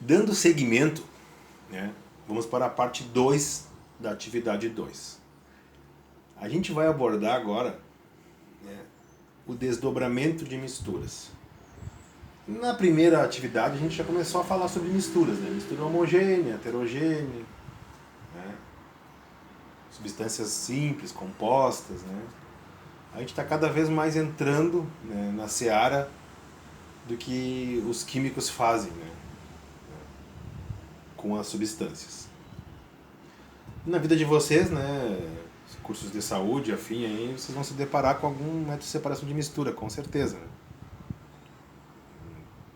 Dando seguimento, né, vamos para a parte 2 da atividade 2. A gente vai abordar agora, né, o desdobramento de misturas. Na primeira atividade a gente já começou a falar sobre misturas, né? Mistura homogênea, heterogênea, né? Substâncias simples, compostas, né? A gente está cada vez mais entrando, né, na seara do que os químicos fazem, né, com as substâncias. Na vida de vocês, né, cursos de saúde, afim, aí, vocês vão se deparar com algum método de separação de mistura, com certeza. Né?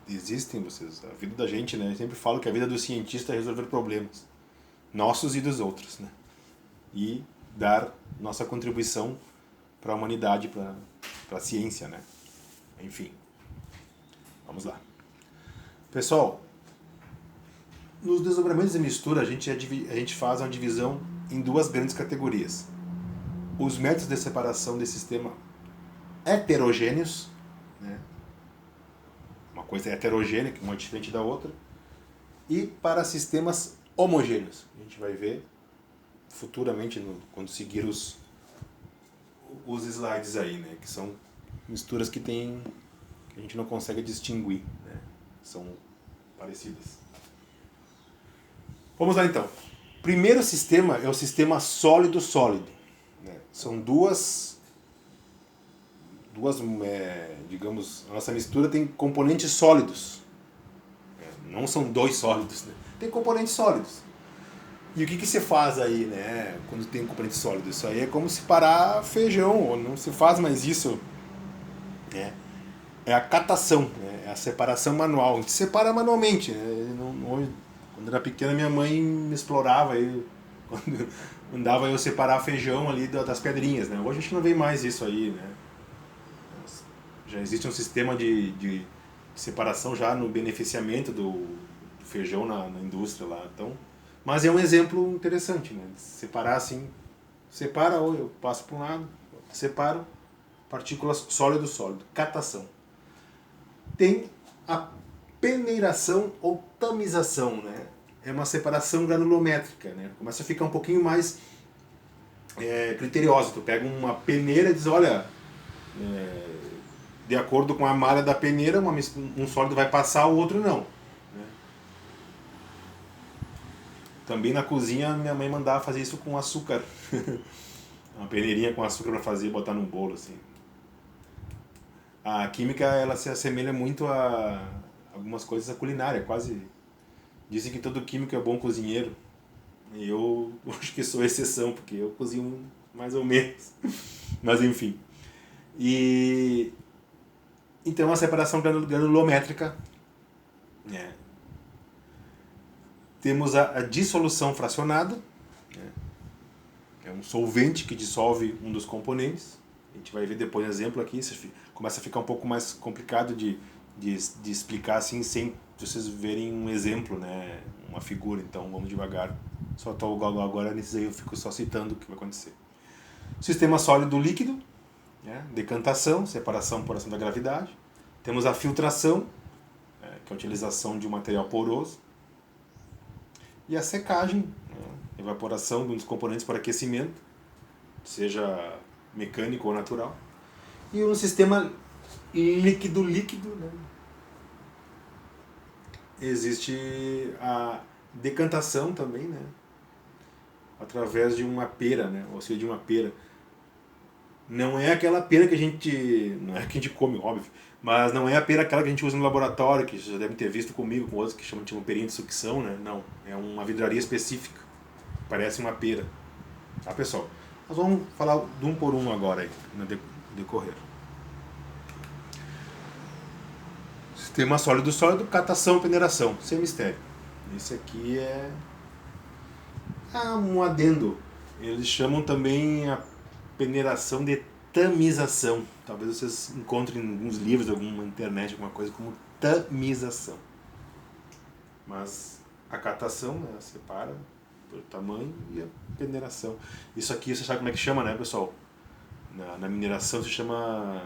Existem, vocês, a vida da gente, né, eu sempre falo que a vida do cientista é resolver problemas, nossos e dos outros, né? E dar nossa contribuição para a humanidade, para a ciência, né? Enfim, vamos lá. Pessoal, nos desdobramentos de mistura a gente faz uma divisão em duas grandes categorias. Os métodos de separação de sistema heterogêneos, né? Uma coisa é heterogênea, que uma é diferente da outra, e para sistemas homogêneos. A gente vai ver futuramente, quando seguir os slides aí, né? Que são misturas que a gente não consegue distinguir, né? São parecidas. Vamos lá então. Primeiro sistema é o sistema sólido-sólido. Né? São duas, digamos, a nossa mistura tem componentes sólidos. Não são dois sólidos, né? Tem componentes sólidos. E o que se faz aí, né, quando tem componente sólido? Isso aí é como separar feijão, ou não se faz mais isso. Né? É a catação, né? É a separação manual. A gente separa manualmente. Né? Quando era pequena, minha mãe me explorava. Quando mandava eu separar feijão ali das pedrinhas. Né? Hoje a gente não vê mais isso aí. Né? Já existe um sistema de separação já no beneficiamento do feijão na indústria lá. Então, mas é um exemplo interessante, né? Separar assim, separa, ou eu passo para um lado, separo, partículas sólido-sólido, catação. Tem a peneiração ou tamização, né? É uma separação granulométrica, né? Começa a ficar um pouquinho mais criteriosa. Tu pega uma peneira e diz, olha, de acordo com a malha da peneira, um sólido vai passar, o outro não. Né? Também na cozinha, minha mãe mandava fazer isso com açúcar. Uma peneirinha com açúcar para fazer e botar num bolo, assim. A química, ela se assemelha muito a algumas coisas da culinária, quase. Dizem que todo químico é bom cozinheiro. E eu acho que sou exceção, porque eu cozinho mais ou menos. Mas enfim. Então a separação granulométrica. Né? Temos a dissolução fracionada. Né? É um solvente que dissolve um dos componentes. A gente vai ver depois um exemplo aqui. Começa a ficar um pouco mais complicado de explicar assim, sem vocês verem um exemplo, né? Uma figura. Então vamos devagar. Só estou agora nesses aí, eu fico só citando o que vai acontecer. Sistema sólido líquido, né? Decantação, separação por ação da gravidade. Temos a filtração, que é a utilização de um material poroso. E a secagem, né? Evaporação de um dos componentes para aquecimento, seja mecânico ou natural. E um sistema líquido-líquido, né? Existe a decantação também, né? Através de uma pera, né? Ou seja, de uma pera. Não é aquela pera que a gente... Não é que a gente come, óbvio. Mas não é a pera aquela que a gente usa no laboratório, que vocês já devem ter visto comigo, com outros que chamam de uma perinha de sucção, né? Não. É uma vidraria específica. Parece uma pera. Tá, pessoal? Nós vamos falar de um por um agora aí, no decorrer. Sistema sólido-sólido, catação, peneiração. Sem mistério. Esse aqui é um adendo. Eles chamam também a peneiração de tamização. Talvez vocês encontrem em alguns livros, alguma internet, alguma coisa como tamização. Mas a catação, né, separa por tamanho, e a peneiração. Isso aqui, você sabe como é que chama, né, pessoal? Na mineração se chama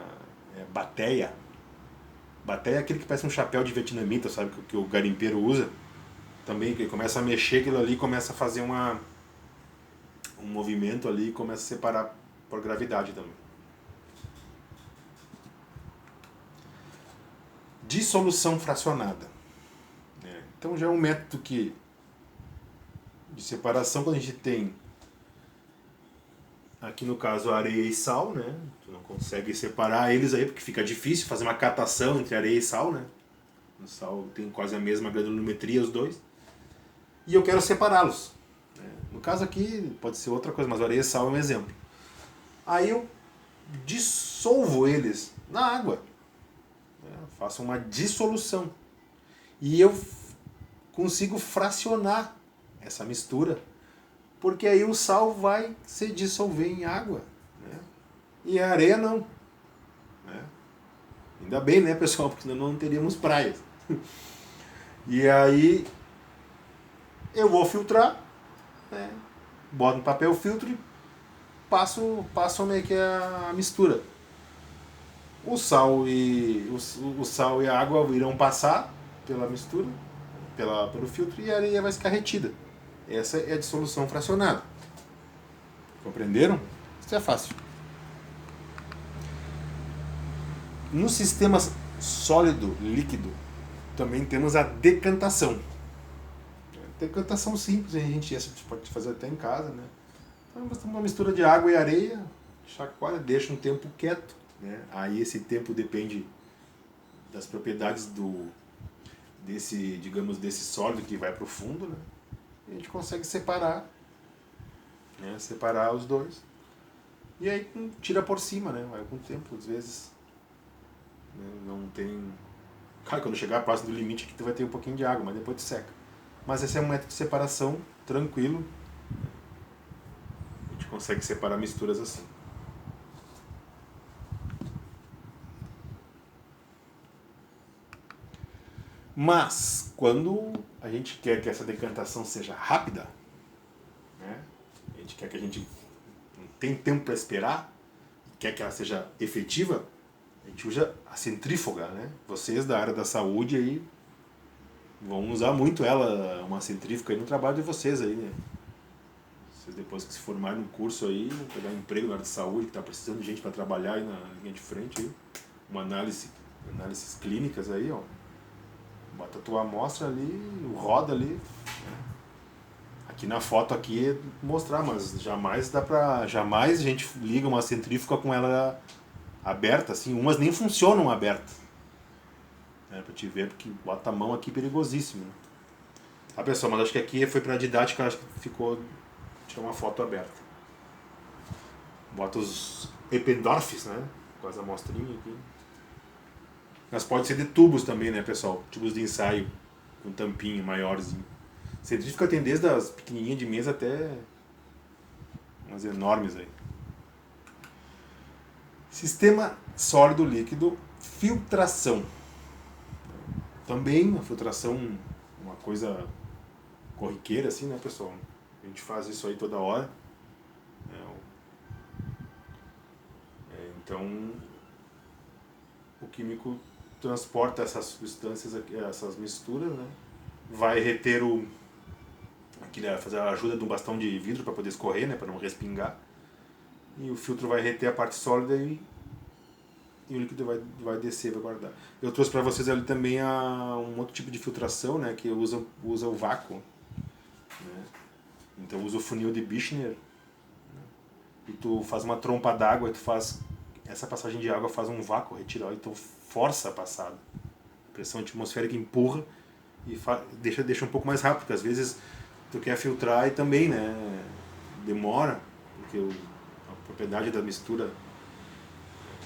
bateia. Bateia é aquele que parece um chapéu de vietnamita, sabe, que o garimpeiro usa. também que começa a mexer aquilo ali, começa a fazer um movimento ali e começa a separar por gravidade também. Dissolução fracionada. Então já é um método de separação quando a gente tem, aqui no caso, areia e sal, né? Tu não consegue separar eles aí porque fica difícil fazer uma catação entre areia e sal, né? O sal tem quase a mesma granulometria os dois. E eu quero separá-los. No caso aqui pode ser outra coisa, mas areia e sal é um exemplo. Aí eu dissolvo eles na água. Faço uma dissolução. E eu consigo fracionar essa mistura, porque aí o sal vai se dissolver em água, né? E a areia não, né? Ainda bem, né, pessoal, porque senão não teríamos praias. E aí eu vou filtrar, né? Boto no papel filtro e passo meio que a mistura. O sal e a água irão passar pela mistura, pelo filtro, e a areia vai ficar retida. Essa é a dissolução fracionada. Compreenderam? Isso é fácil. No sistema sólido, líquido, também temos a decantação. Decantação simples, a gente pode fazer até em casa, né? Então, uma mistura de água e areia, chacoalha, deixa um tempo quieto, né? Aí esse tempo depende das propriedades desse sólido que vai para o fundo, né? E a gente consegue separar, né? Separar os dois. E aí tira por cima, né? Vai com o tempo, às vezes, né? Não tem... Claro, quando chegar próximo do limite aqui tu vai ter um pouquinho de água, mas depois tu seca. Mas esse é um método de separação tranquilo. A gente consegue separar misturas assim. Mas, quando a gente quer que essa decantação seja rápida, né? A gente quer que a gente não tem tempo para esperar, quer que ela seja efetiva, a gente usa a centrífuga, né? Vocês da área da saúde aí vão usar muito ela, uma centrífuga aí no trabalho de vocês aí, né? Vocês depois que se formarem no curso aí, vão pegar um emprego na área de saúde, que está precisando de gente para trabalhar aí na linha de frente aí. Uma análises clínicas aí, ó. Bota a tua amostra ali, roda ali, né? Aqui na foto aqui é mostrar, mas jamais a gente liga uma centrífuga com ela aberta, assim, umas nem funcionam abertas. Pra te ver, porque bota a mão aqui perigosíssimo. Né? Ah, pessoal, mas acho que aqui foi pra didática, acho que ficou tirar uma foto aberta. Bota os Eppendorfs, né? Com as amostrinhas aqui. Mas pode ser de tubos também, né, pessoal? Tubos de ensaio, com tampinha maiorzinho. Centrífuga tem desde as pequenininhas de mesa até umas enormes aí. Sistema sólido líquido, filtração. Também a filtração, uma coisa corriqueira assim, né, pessoal? A gente faz isso aí toda hora. Então, o químico transporta essas substâncias, essas misturas, né? Vai reter fazer a ajuda de um bastão de vidro para poder escorrer, né? Para não respingar. E o filtro vai reter a parte sólida e o líquido vai descer, vai guardar. Eu trouxe para vocês ali também um outro tipo de filtração, né? Que usa o vácuo. Né? Então usa o funil de Bichner. Né? E tu faz uma trompa d'água e tu faz... Essa passagem de água faz um vácuo retirar, então força a passada. A pressão atmosférica empurra e deixa um pouco mais rápido, porque às vezes tu quer filtrar e também, né, demora, porque a propriedade da mistura.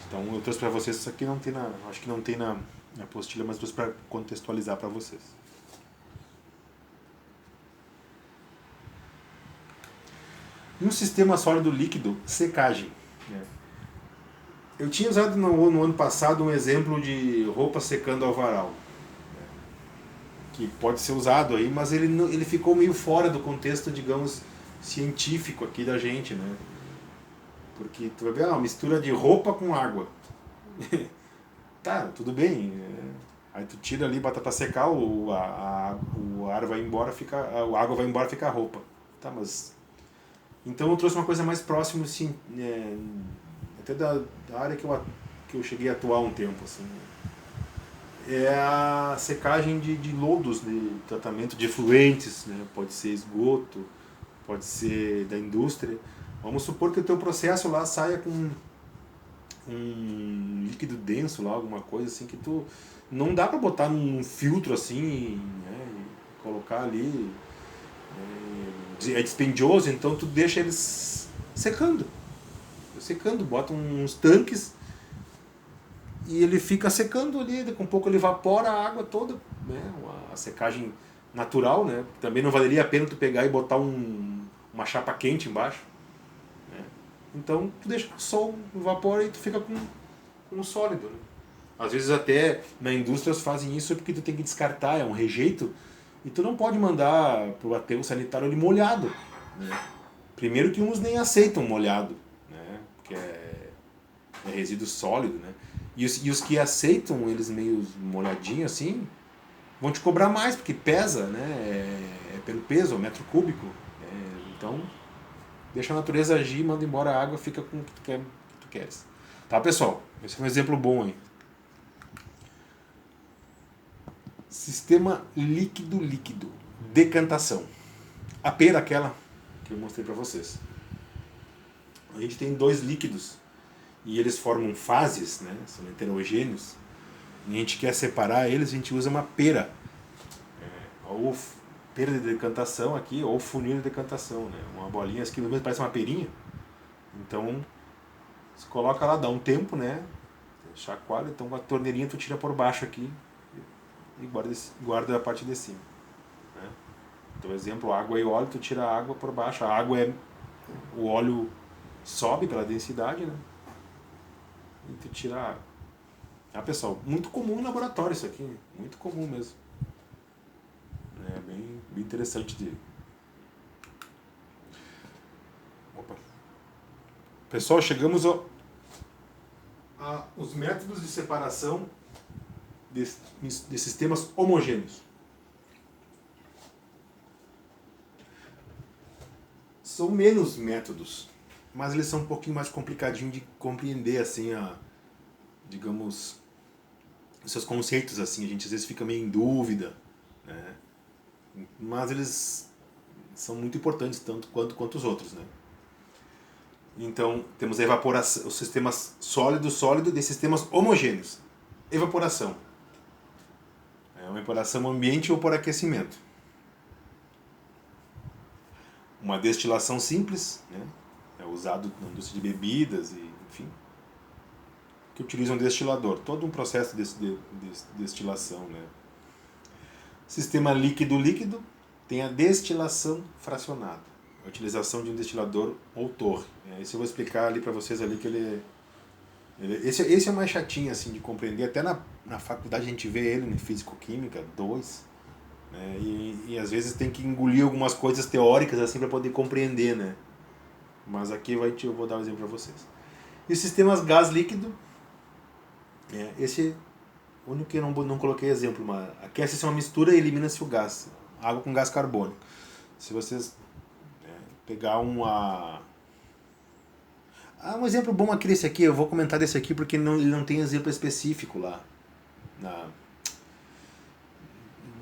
Então eu trouxe para vocês, isso aqui não tem acho que não tem na apostila, mas trouxe para contextualizar para vocês. E um sistema sólido líquido, secagem. Né? Eu tinha usado no ano passado um exemplo de roupa secando ao varal, né? Que pode ser usado aí, mas ele ficou meio fora do contexto, digamos, científico aqui da gente, né? Porque tu vai ver uma mistura de roupa com água. Tá, tudo bem. Aí tu tira ali, bota para secar, o ar vai embora, a água vai embora, fica a roupa. Tá, mas... Então eu trouxe uma coisa mais próxima, assim, até da área que eu cheguei a atuar um tempo, assim. É a secagem de lodos, de tratamento de efluentes, né? Pode ser esgoto, pode ser da indústria. Vamos supor que o teu processo lá saia com um líquido denso lá, alguma coisa assim, que tu não dá para botar num filtro assim, né? E colocar ali. É dispendioso, então tu deixa eles secando. Bota uns tanques e ele fica secando ali, daqui a um pouco ele evapora a água toda, né? A secagem natural, né? Também não valeria a pena tu pegar e botar uma chapa quente embaixo, né? Então tu deixa o sol, evapora e tu fica com um sólido, né? Às vezes até na indústria fazem isso porque tu tem que descartar, é um rejeito, e tu não pode mandar pro aterro sanitário ele molhado, né? Primeiro que uns nem aceitam molhado, né? Porque é resíduo sólido, né? E os que aceitam eles meio molhadinhos assim, vão te cobrar mais, porque pesa, né? É pelo peso, metro cúbico. Então, deixa a natureza agir, manda embora a água, fica com o que tu queres. Tá, pessoal? Esse é um exemplo bom aí. Sistema líquido-líquido. Decantação. A pera, aquela que eu mostrei para vocês. A gente tem dois líquidos e eles formam fases, né? São heterogêneos. E a gente quer separar eles, a gente usa uma pera. Ou pera de decantação aqui, ou funil de decantação, né? Uma bolinha, aqui no meio parece uma perinha. Então, você coloca lá, dá um tempo, né? Chacoalha, então a torneirinha tu tira por baixo aqui e guarda a parte de cima, né? Então, exemplo, água e óleo, tu tira a água por baixo. A água o óleo sobe pela densidade, né? E tu tira a água. Ah, pessoal, muito comum em laboratório isso aqui, muito comum mesmo. É bem interessante de... Opa. Pessoal, chegamos aos métodos de separação de sistemas homogêneos. São menos métodos, mas eles são um pouquinho mais complicadinhos de compreender, assim, digamos, os seus conceitos, assim. A gente às vezes fica meio em dúvida, né? Mas eles são muito importantes, tanto quanto os outros, né? Então, temos a evaporação, os sistemas sólido de sistemas homogêneos. Evaporação. É uma evaporação ambiente ou por aquecimento. Uma destilação simples, né? É usado na indústria de bebidas, e, enfim, que utilizam destilador. Todo um processo de destilação, né? Sistema líquido-líquido tem a destilação fracionada. A utilização de um destilador ou torre. Esse eu vou explicar ali para vocês ali que esse é mais chatinho assim de compreender. Até na faculdade a gente vê ele em Físico-Química 2, né? E às vezes tem que engolir algumas coisas teóricas assim para poder compreender, né? Mas aqui eu vou dar um exemplo para vocês. E os sistemas gás-líquido, esse o único que eu não coloquei exemplo, mas aquece-se uma mistura e elimina-se o gás. Água com gás carbônico. Se vocês pegar um exemplo bom aqui desse aqui, eu vou comentar desse aqui porque ele não tem exemplo específico lá.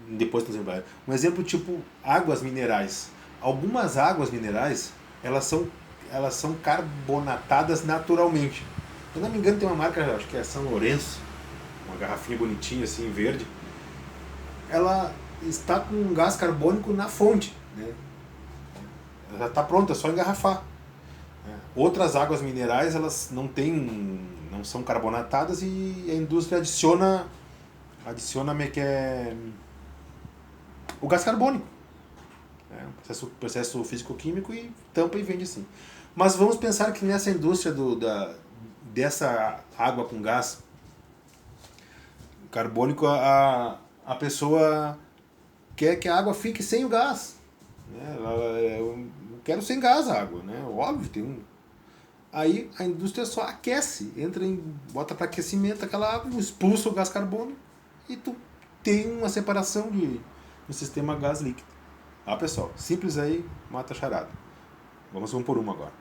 Depois, por exemplo, um exemplo tipo águas minerais. Algumas águas minerais, elas são carbonatadas naturalmente. Se eu não me engano, tem uma marca, acho que é São Lourenço, uma garrafinha bonitinha assim, verde. Ela está com um gás carbônico na fonte, né? Ela já está pronta, é só engarrafar. Outras águas minerais, elas não são carbonatadas e a indústria adiciona o gás carbônico. Processo físico-químico, e tampa e vende assim. Mas vamos pensar que nessa indústria dessa água com gás carbônico, a pessoa quer que a água fique sem o gás, né? Eu quero sem gás a água, né? Óbvio, aí a indústria só aquece, bota para aquecimento aquela água, expulsa o gás carbônico e tu tem uma separação de no sistema gás líquido. Ah, pessoal, simples aí, mata a charada. Vamos um por uma agora.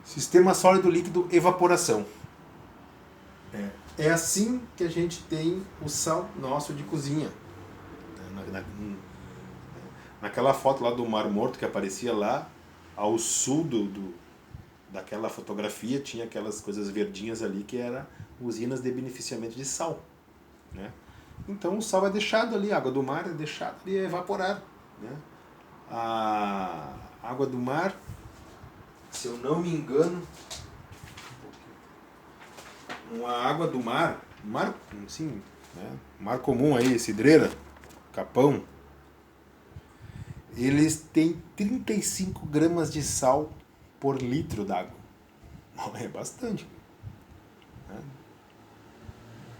Sistema sólido líquido evaporação. É assim que a gente tem o sal nosso de cozinha. Naquela foto lá do Mar Morto que aparecia lá, ao sul daquela fotografia, tinha aquelas coisas verdinhas ali que eram usinas de beneficiamento de sal. Né? Então o sal é deixado ali, a água do mar é deixada ali evaporar. Né? A água do mar, se eu não me engano, uma água do mar, sim, né? Mar comum aí, cidreira, capão, eles têm 35 gramas de sal por litro d'água. É bastante. Né?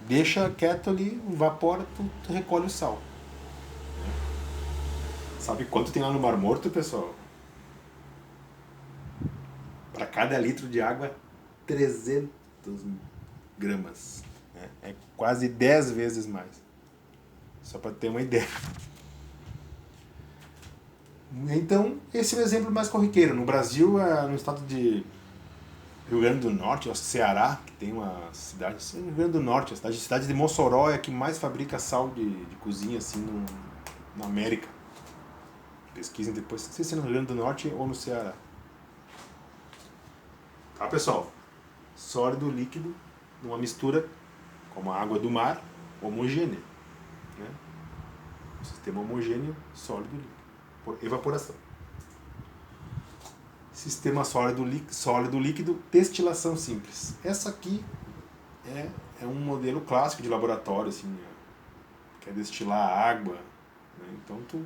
Deixa quieto ali, evapora, tu recolhe o sal. Sabe quanto tem lá no Mar Morto, pessoal? Para cada litro de água, 300 gramas. Né? É quase 10 vezes mais. Só para ter uma ideia. Então, esse é o exemplo mais corriqueiro. No Brasil, no estado de Rio Grande do Norte, ou Ceará, que tem uma cidade, Rio Grande do Norte, a cidade de Mossoró é a que mais fabrica sal de cozinha assim na América. Pesquisem depois, não sei se é no Rio Grande do Norte ou no Ceará. Tá, pessoal? Sólido líquido, uma mistura como a água do mar, homogênea. Né? Um sistema homogêneo, sólido líquido, por evaporação. Sistema sólido líquido, destilação simples. Essa aqui é um modelo clássico de laboratório, assim, que é destilar água. Né? Então tu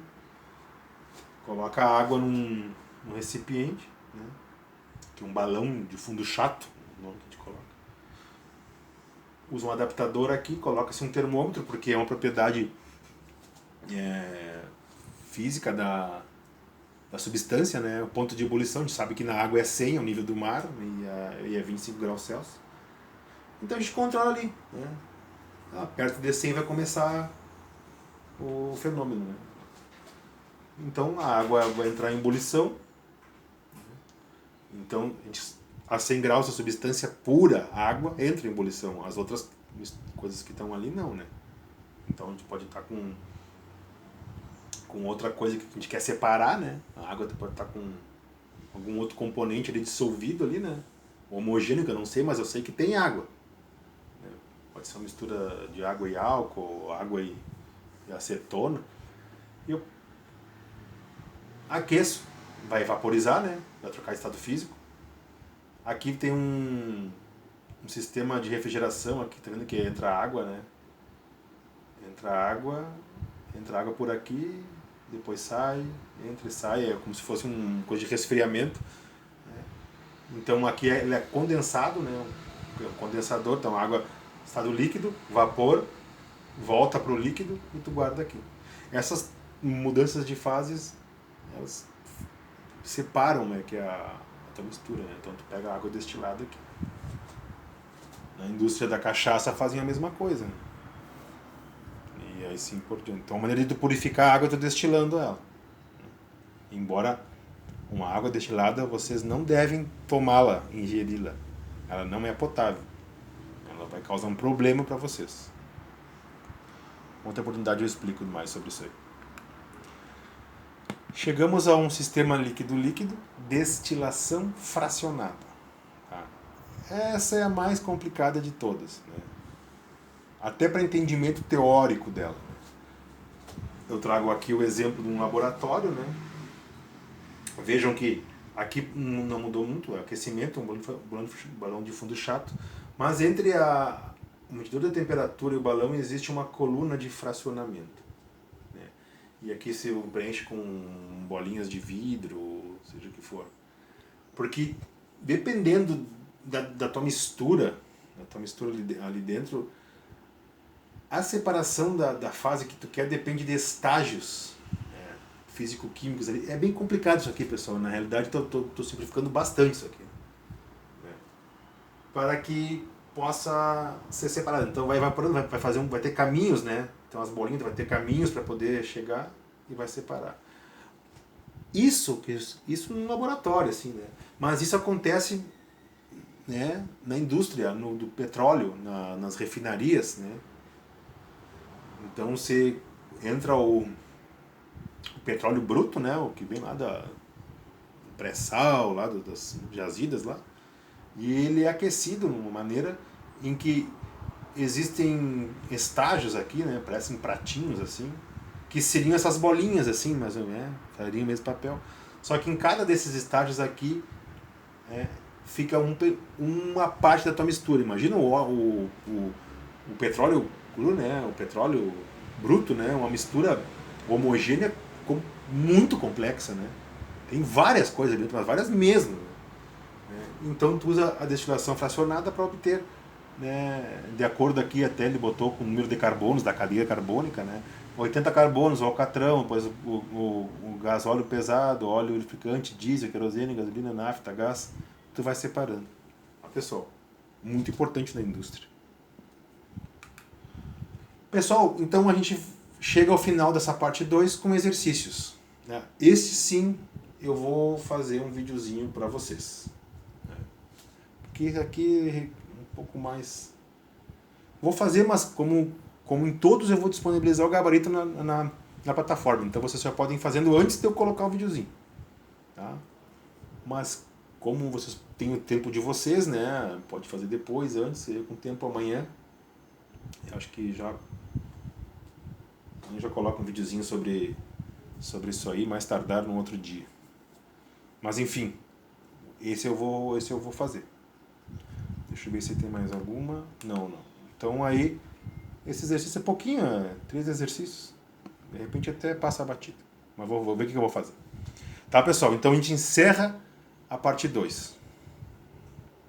coloca a água num recipiente, né? Que é um balão de fundo chato, o nome que a gente coloca. Usa um adaptador aqui, coloca-se um termômetro, porque é uma propriedade física da substância, né? O ponto de ebulição, a gente sabe que na água é 100, ao nível do mar, e é 25 graus Celsius. Então a gente controla ali. Né? Perto de 100 vai começar o fenômeno. Né? Então a água vai entrar em ebulição. Então a 100 graus a substância pura, a água, entra em ebulição. As outras coisas que estão ali não. Né? Então a gente pode estar com outra coisa que a gente quer separar, né? A água pode estar com algum outro componente ali dissolvido ali, né? Homogêneo, que eu não sei, mas eu sei que tem água. Né? Pode ser uma mistura de água e álcool, água e acetona. E eu aqueço, vai vaporizar, né? Vai trocar estado físico. Aqui tem um sistema de refrigeração, aqui tá vendo que entra água, né? Entra água por aqui, depois sai, entra e sai, é como se fosse uma coisa de resfriamento. Né? Então aqui ele é condensado, né? Um condensador, então água, estado líquido, vapor, volta para o líquido e tu guarda aqui. Essas mudanças de fases, elas separam, né, que é a tua mistura. Né? Então tu pega a água destilada aqui. Na indústria da cachaça fazem a mesma coisa. Né? E aí sim por diante. Então a maneira de tu purificar a água é tu destilando ela. Embora uma água destilada vocês não devem tomá-la, ingeri-la. Ela não é potável. Ela vai causar um problema para vocês. Outra oportunidade eu explico mais sobre isso aí. Chegamos a um sistema líquido-líquido, destilação fracionada. Tá? Essa é a mais complicada de todas. Né? Até para entendimento teórico dela. Eu trago aqui o exemplo de um laboratório. Né? Vejam que aqui não mudou muito, é aquecimento, um balão de fundo chato, mas entre o medidor da temperatura e o balão existe uma coluna de fracionamento. Né? E aqui se preenche com bolinhas de vidro, seja o que for. Porque dependendo da tua mistura ali dentro, a separação da fase que tu quer depende de estágios físico-químicos ali. É bem complicado isso aqui, pessoal. Na realidade, estou simplificando bastante isso aqui. Né? Para que possa ser separado. Então vai evaporando, vai ter caminhos, né? ter umas bolinhas, vai ter caminhos para poder chegar e vai separar. Isso no laboratório, assim, né? Mas isso acontece, né, na indústria, do petróleo, nas refinarias, né? Então você entra o petróleo bruto, né, o que vem lá da pré-sal, lá das jazidas lá, e ele é aquecido de uma maneira em que existem estágios aqui, né, parecem pratinhos assim, que seriam essas bolinhas assim, mas fariam o mesmo papel. Só que em cada desses estágios aqui fica uma parte da tua mistura. Imagina o petróleo cru, né, o petróleo bruto, né, uma mistura homogênea muito complexa, né? Tem várias coisas dentro, mas várias mesmo. Né? Então tu usa a destilação fracionada para obter, né, de acordo aqui até ele botou com o número de carbonos da cadeia carbônica, né, 80 carbonos, o alcatrão, depois o gás óleo pesado, óleo lubrificante, diesel, querosene, gasolina, nafta, gás, tu vai separando. Pessoal, muito importante na indústria. Pessoal, então a gente chega ao final dessa parte 2 com exercícios. Né? Este sim eu vou fazer um videozinho para vocês. Porque aqui é um pouco mais... Vou fazer, mas como em todos eu vou disponibilizar o gabarito na plataforma. Então vocês já podem ir fazendo antes de eu colocar o videozinho. Tá? Mas como vocês têm o tempo de vocês, né? Pode fazer depois, antes, eu com tempo amanhã. Eu acho que já coloco um videozinho sobre isso aí, mais tardar no outro dia. Mas enfim, esse eu vou fazer. Deixa eu ver se tem mais alguma. Não. Então aí, esse exercício é pouquinho, 3 exercícios. De repente até passa a batida. Mas vou ver o que eu vou fazer. Tá, pessoal? Então a gente encerra a parte 2.